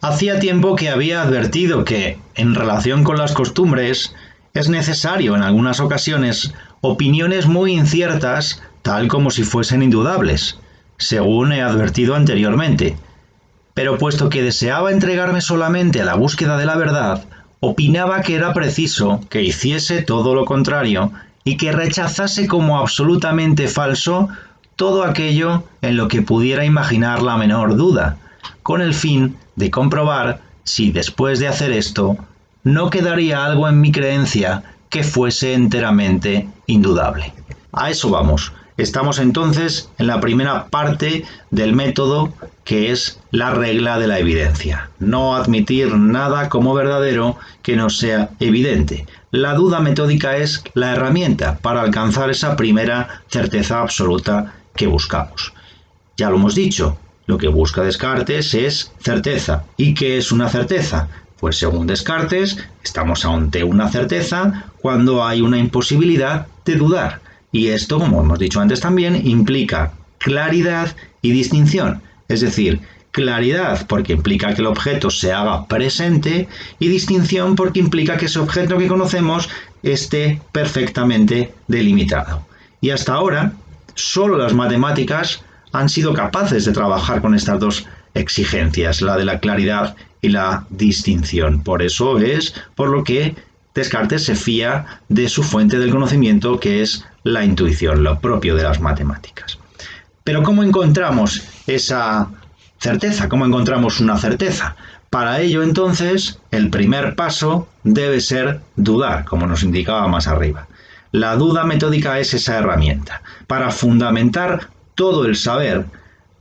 Hacía tiempo que había advertido que, en relación con las costumbres, es necesario en algunas ocasiones opiniones muy inciertas, tal como si fuesen indudables, según he advertido anteriormente. Pero puesto que deseaba entregarme solamente a la búsqueda de la verdad, opinaba que era preciso que hiciese todo lo contrario y que rechazase como absolutamente falso todo aquello en lo que pudiera imaginar la menor duda, con el fin de comprobar si después de hacer esto no quedaría algo en mi creencia que fuese enteramente indudable. A eso vamos. Estamos entonces en la primera parte del método, que es la regla de la evidencia. No admitir nada como verdadero que no sea evidente. La duda metódica es la herramienta para alcanzar esa primera certeza absoluta que buscamos. Ya lo hemos dicho, lo que busca Descartes es certeza. ¿Y qué es una certeza? Pues según Descartes, estamos ante una certeza cuando hay una imposibilidad de dudar. Y esto, como hemos dicho antes también, implica claridad y distinción. Es decir, claridad porque implica que el objeto se haga presente y distinción porque implica que ese objeto que conocemos esté perfectamente delimitado. Y hasta ahora, solo las matemáticas han sido capaces de trabajar con estas dos exigencias, la de la claridad y la distinción. Por eso es por lo que Descartes se fía de su fuente del conocimiento, que es la intuición, lo propio de las matemáticas. Pero ¿cómo encontramos esa certeza? ¿Cómo encontramos una certeza? Para ello, entonces, el primer paso debe ser dudar, como nos indicaba más arriba. La duda metódica es esa herramienta. Para fundamentar todo el saber,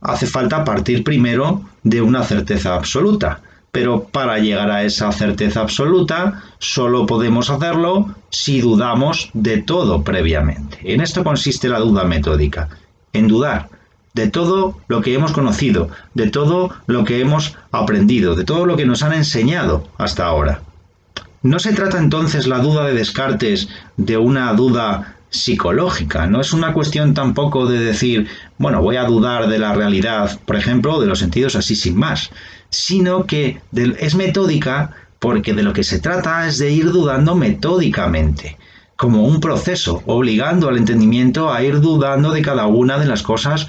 hace falta partir primero de una certeza absoluta. Pero para llegar a esa certeza absoluta, solo podemos hacerlo si dudamos de todo previamente. En esto consiste la duda metódica, en dudar de todo lo que hemos conocido, de todo lo que hemos aprendido, de todo lo que nos han enseñado hasta ahora. No se trata entonces la duda de Descartes de una duda psicológica, no es una cuestión tampoco de decir, bueno, voy a dudar de la realidad, por ejemplo, de los sentidos así sin más, sino que es metódica porque de lo que se trata es de ir dudando metódicamente, como un proceso, obligando al entendimiento a ir dudando de cada una de las cosas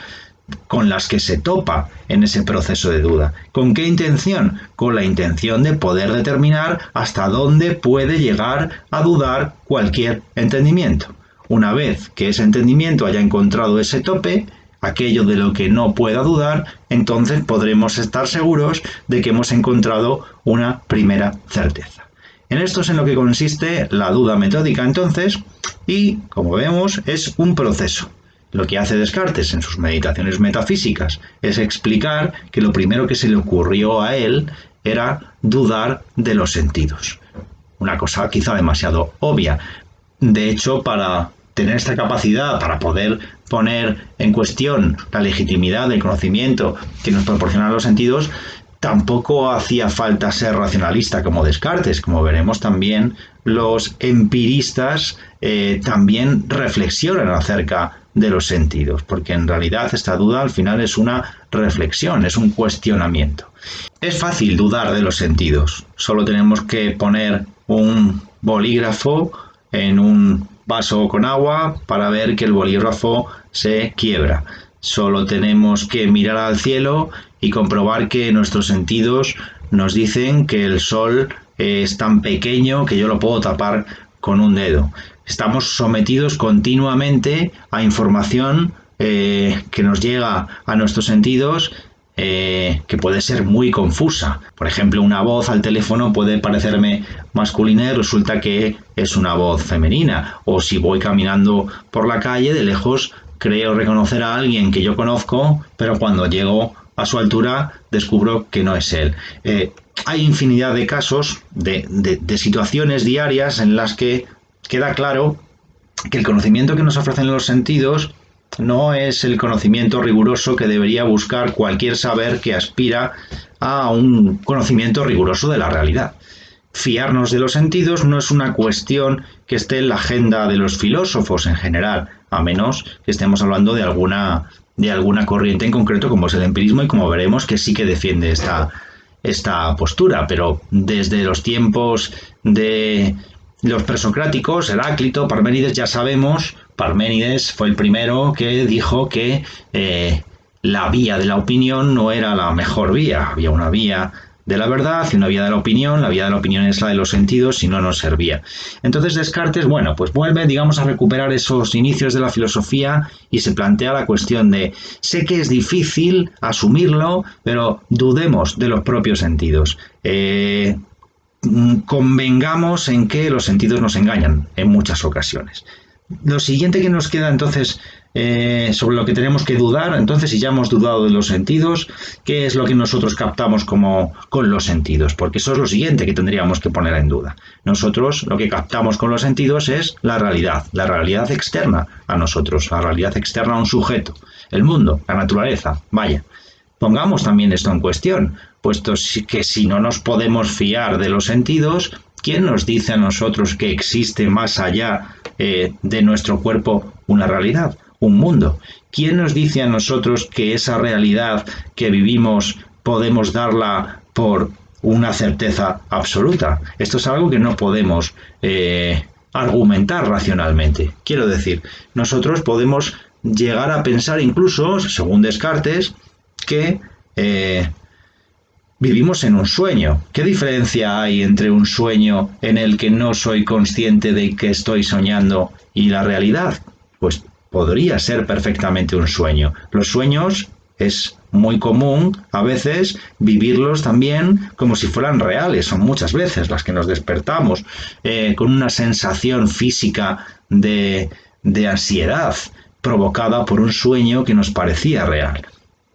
con las que se topa en ese proceso de duda. ¿Con qué intención? Con la intención de poder determinar hasta dónde puede llegar a dudar cualquier entendimiento. Una vez que ese entendimiento haya encontrado ese tope, aquello de lo que no pueda dudar, entonces podremos estar seguros de que hemos encontrado una primera certeza. En esto es en lo que consiste la duda metódica entonces, y como vemos es un proceso. Lo que hace Descartes en sus meditaciones metafísicas es explicar que lo primero que se le ocurrió a él era dudar de los sentidos. Una cosa quizá demasiado obvia. De hecho, para tener esta capacidad, para poder poner en cuestión la legitimidad del conocimiento que nos proporcionan los sentidos, tampoco hacía falta ser racionalista como Descartes. Como veremos también, los empiristas también reflexionan acerca de los sentidos, porque en realidad esta duda al final es una reflexión, es un cuestionamiento. Es fácil dudar de los sentidos, solo tenemos que poner un bolígrafo en un vaso con agua para ver que el bolígrafo se quiebra. Solo tenemos que mirar al cielo y comprobar que nuestros sentidos nos dicen que el sol es tan pequeño que yo lo puedo tapar con un dedo. Estamos sometidos continuamente a información que nos llega a nuestros sentidos que puede ser muy confusa. Por ejemplo, una voz al teléfono puede parecerme masculina y resulta que es una voz femenina. O si voy caminando por la calle, de lejos creo reconocer a alguien que yo conozco, pero cuando llego a su altura descubro que no es él. Hay infinidad de casos, de situaciones diarias en las que queda claro que el conocimiento que nos ofrecen los sentidos no es el conocimiento riguroso que debería buscar cualquier saber que aspira a un conocimiento riguroso de la realidad. Fiarnos de los sentidos no es una cuestión que esté en la agenda de los filósofos en general, a menos que estemos hablando de alguna corriente en concreto como es el empirismo, y como veremos que sí que defiende esta postura, pero desde los tiempos de los presocráticos, Heráclito, Parménides, ya sabemos, Parménides fue el primero que dijo que la vía de la opinión no era la mejor vía, había una vía de la verdad y una vía de la opinión es la de los sentidos, si no nos servía. Entonces Descartes, bueno, pues vuelve, digamos, a recuperar esos inicios de la filosofía y se plantea la cuestión de, sé que es difícil asumirlo, pero dudemos de los propios sentidos. Convengamos en que los sentidos nos engañan en muchas ocasiones. Lo siguiente que nos queda entonces sobre lo que tenemos que dudar, entonces si ya hemos dudado de los sentidos, ¿qué es lo que nosotros captamos con los sentidos? Porque eso es lo siguiente que tendríamos que poner en duda. Nosotros lo que captamos con los sentidos es la realidad externa a nosotros, la realidad externa a un sujeto, el mundo, la naturaleza, vaya. Pongamos también esto en cuestión, puesto que si no nos podemos fiar de los sentidos, ¿quién nos dice a nosotros que existe más allá de nuestro cuerpo una realidad, un mundo? ¿Quién nos dice a nosotros que esa realidad que vivimos podemos darla por una certeza absoluta? Esto es algo que no podemos argumentar racionalmente. Quiero decir, nosotros podemos llegar a pensar incluso, según Descartes, que vivimos en un sueño. ¿Qué diferencia hay entre un sueño en el que no soy consciente de que estoy soñando y la realidad? Pues podría ser perfectamente un sueño. Los sueños es muy común a veces vivirlos también como si fueran reales. Son muchas veces las que nos despertamos con una sensación física de ansiedad provocada por un sueño que nos parecía real.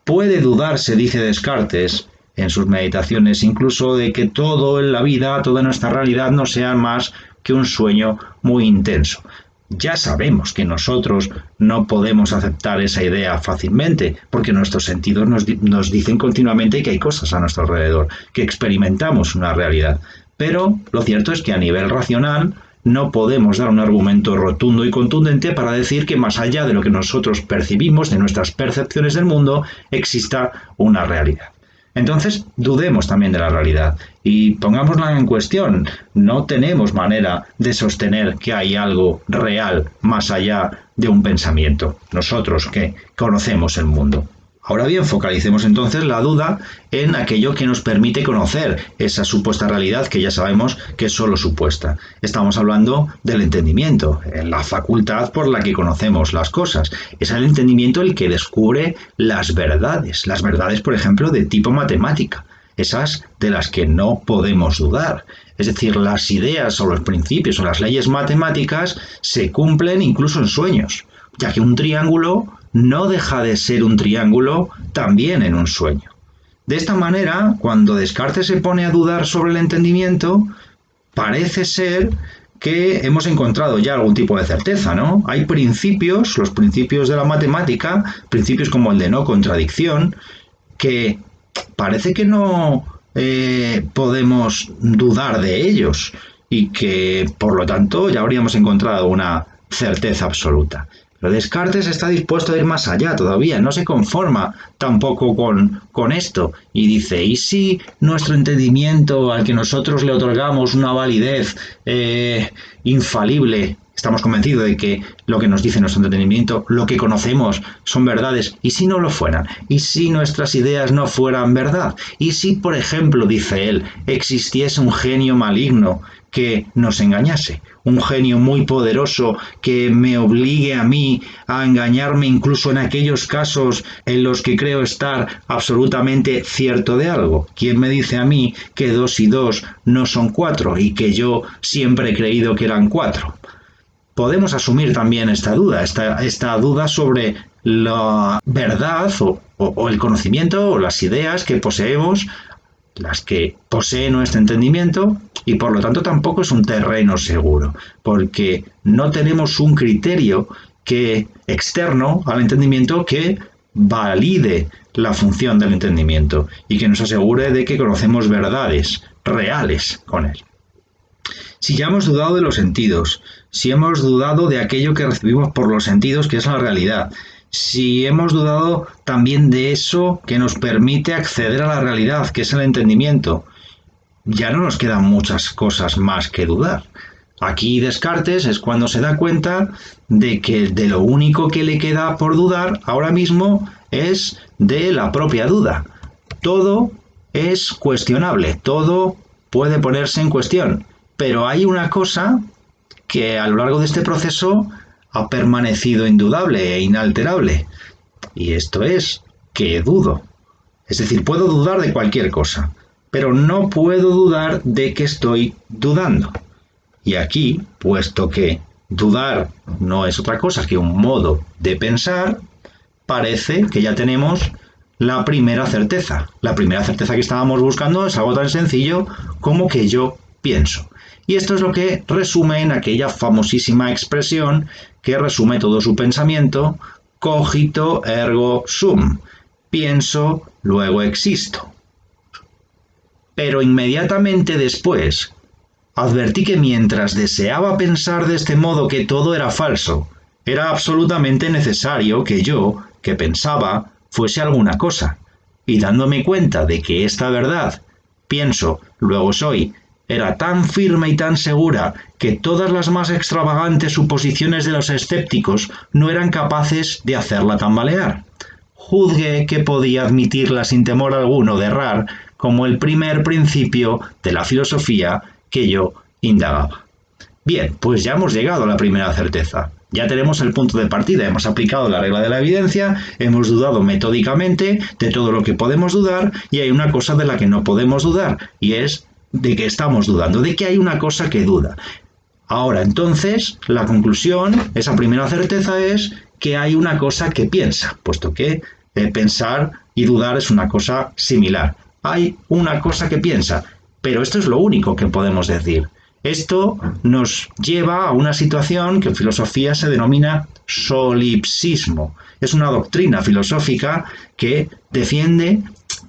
Puede dudarse, dice Descartes, en sus meditaciones, incluso de que todo en la vida, toda nuestra realidad no sea más que un sueño muy intenso. Ya sabemos que nosotros no podemos aceptar esa idea fácilmente, porque nuestros sentidos nos dicen continuamente que hay cosas a nuestro alrededor, que experimentamos una realidad. Pero lo cierto es que a nivel racional no podemos dar un argumento rotundo y contundente para decir que más allá de lo que nosotros percibimos, de nuestras percepciones del mundo, exista una realidad. Entonces, dudemos también de la realidad y pongámosla en cuestión. No tenemos manera de sostener que hay algo real más allá de un pensamiento, nosotros que conocemos el mundo. Ahora bien, focalicemos entonces la duda en aquello que nos permite conocer esa supuesta realidad que ya sabemos que es solo supuesta. Estamos hablando del entendimiento, la facultad por la que conocemos las cosas. Es el entendimiento el que descubre las verdades, por ejemplo, de tipo matemática, esas de las que no podemos dudar. Es decir, las ideas o los principios o las leyes matemáticas se cumplen incluso en sueños, ya que un triángulo no deja de ser un triángulo también en un sueño. De esta manera, cuando Descartes se pone a dudar sobre el entendimiento, parece ser que hemos encontrado ya algún tipo de certeza, ¿no? Hay principios, los principios de la matemática, principios como el de no contradicción, que parece que no podemos dudar de ellos y que, por lo tanto, ya habríamos encontrado una certeza absoluta. Pero Descartes está dispuesto a ir más allá todavía, no se conforma tampoco con esto y dice, ¿y si nuestro entendimiento al que nosotros le otorgamos una validez infalible, estamos convencidos de que lo que nos dice nuestro entendimiento, lo que conocemos son verdades, y si no lo fueran? ¿Y si nuestras ideas no fueran verdad? ¿Y si, por ejemplo, dice él, existiese un genio maligno que nos engañase? Un genio muy poderoso que me obligue a mí a engañarme incluso en aquellos casos en los que creo estar absolutamente cierto de algo. ¿Quién me dice a mí que 2 y 2 no son 4 y que yo siempre he creído que eran 4? Podemos asumir también esta duda, esta duda sobre la verdad o el conocimiento o las ideas que poseemos, las que posee nuestro entendimiento, y por lo tanto tampoco es un terreno seguro, porque no tenemos un criterio externo al entendimiento que valide la función del entendimiento y que nos asegure de que conocemos verdades reales con él. Si ya hemos dudado de los sentidos, si hemos dudado de aquello que recibimos por los sentidos, que es la realidad, si hemos dudado también de eso que nos permite acceder a la realidad, que es el entendimiento, ya no nos quedan muchas cosas más que dudar. Aquí Descartes es cuando se da cuenta de que de lo único que le queda por dudar ahora mismo es de la propia duda. Todo es cuestionable, todo puede ponerse en cuestión, pero hay una cosa que a lo largo de este proceso ha permanecido indudable e inalterable, y esto es que dudo. Es decir, puedo dudar de cualquier cosa, pero no puedo dudar de que estoy dudando. Y aquí, puesto que dudar no es otra cosa que un modo de pensar, parece que ya tenemos la primera certeza. La primera certeza que estábamos buscando es algo tan sencillo como que yo pienso. Y esto es lo que resume en aquella famosísima expresión que resume todo su pensamiento: cogito ergo sum. Pienso, luego existo. Pero inmediatamente después, advertí que mientras deseaba pensar de este modo que todo era falso, era absolutamente necesario que yo, que pensaba, fuese alguna cosa. Y dándome cuenta de que esta verdad, pienso, luego soy, era tan firme y tan segura que todas las más extravagantes suposiciones de los escépticos no eran capaces de hacerla tambalear. Juzgué que podía admitirla sin temor alguno de errar como el primer principio de la filosofía que yo indagaba. Bien, pues ya hemos llegado a la primera certeza. Ya tenemos el punto de partida, hemos aplicado la regla de la evidencia, hemos dudado metódicamente de todo lo que podemos dudar, y hay una cosa de la que no podemos dudar, y es de que estamos dudando, de que hay una cosa que duda. Ahora, entonces, la conclusión, esa primera certeza es que hay una cosa que piensa, puesto que pensar y dudar es una cosa similar. Hay una cosa que piensa, pero esto es lo único que podemos decir. Esto nos lleva a una situación que en filosofía se denomina solipsismo. Es una doctrina filosófica que defiende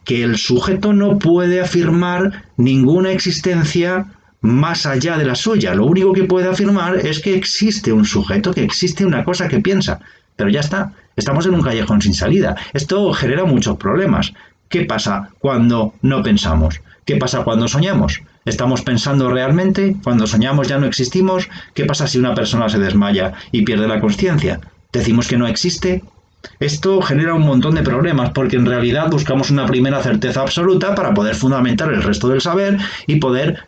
que el sujeto no puede afirmar ninguna existencia más allá de la suya. Lo único que puede afirmar es que existe un sujeto, que existe una cosa que piensa. Pero ya está, estamos en un callejón sin salida. Esto genera muchos problemas. ¿Qué pasa cuando no pensamos? ¿Qué pasa cuando soñamos? ¿Estamos pensando realmente? ¿Cuando soñamos ya no existimos? ¿Qué pasa si una persona se desmaya y pierde la conciencia? ¿Decimos que no existe? Esto genera un montón de problemas porque en realidad buscamos una primera certeza absoluta para poder fundamentar el resto del saber y poder,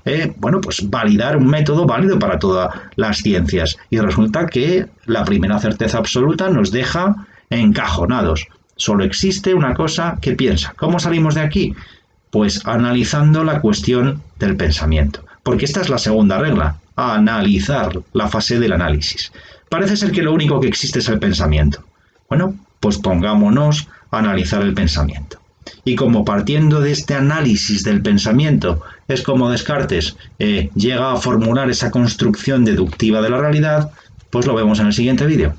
pues validar un método válido para todas las ciencias. Y resulta que la primera certeza absoluta nos deja encajonados. Solo existe una cosa que piensa. ¿Cómo salimos de aquí? Pues analizando la cuestión del pensamiento. Porque esta es la segunda regla, analizar, la fase del análisis. Parece ser que lo único que existe es el pensamiento. Bueno, pues pongámonos a analizar el pensamiento. Y como partiendo de este análisis del pensamiento es como Descartes llega a formular esa construcción deductiva de la realidad, pues lo vemos en el siguiente vídeo.